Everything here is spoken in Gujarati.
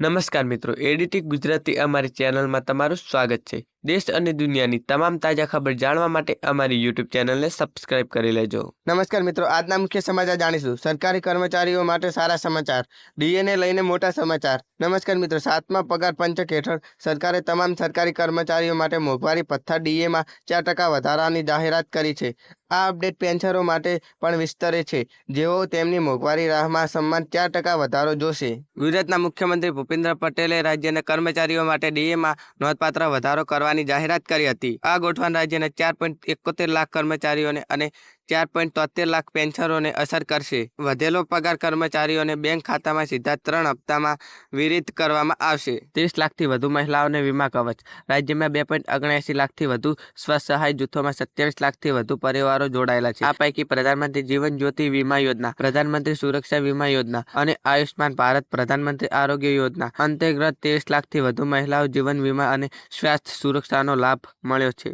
નમસ્કાર મિત્રો, એડીટી ગુજરાતી અમારી ચેનલમાં તમારું સ્વાગત છે। દેશ અને દુનિયાની તમામ તાજા ખબર જાણવા માટે અમારી યુટ્યુબ ચેનલને સબસ્ક્રાઇબ કરી લેજો। નમસ્કાર મિત્રો, આજના મુખ્ય સમાચાર જાણીશું। સરકારી કર્મચારીઓ માટે સારા સમાચાર, ડીએને લઈને મોટા સમાચાર। નમસ્કાર મિત્રો, 7મા પગાર પંચક હેઠળ સરકારે તમામ સરકારી કર્મચારીઓ માટે મોંઘવારી ભથ્થા ડીએમાં 4% વધારાની જાહેરાત કરી છે। આ અપડેટ પેન્શનરો માટે પણ વિસ્તરે છે, જેઓ તેમની મોંઘવારી રાહમાં સમાન 4% વધારો જોશે। ગુજરાતના મુખ્યમંત્રી ભૂપેન્દ્ર પટેલે રાજ્યના કર્મચારીઓ માટે ડીએમાં નોંધપાત્ર વધારો કરવાની જાહેરાત કરી હતી। આ ગોઠવણ રાજ્યના 4.71 લાખ કર્મચારીઓને અને 4.73 લાખ પેન્શનરોને અસર કરશે। વધેલો પગાર કર્મચારીઓને બેંક ખાતામાં સીધા 3 હપ્તામાં વિતરિત કરવામાં આવશે। 30 લાખથી વધુ મહિલાઓને વીમા કવચ, રાજ્યમાં 2.79 લાખથી વધુ સ્વસહાય જૂથોમાં 27 લાખથી વધુ પરિવારો જોડાયેલા છે। આ પૈકી પ્રધાનમંત્રી જીવન જ્યોતિ વીમા યોજના, પ્રધાનમંત્રી સુરક્ષા વીમા યોજના અને આયુષ્માન ભારત પ્રધાનમંત્રી આરોગ્ય યોજના અંતર્ગત 23 લાખથી વધુ મહિલાઓ જીવન વીમા અને સ્વાસ્થ્ય સુરક્ષાનો લાભ મળ્યો છે।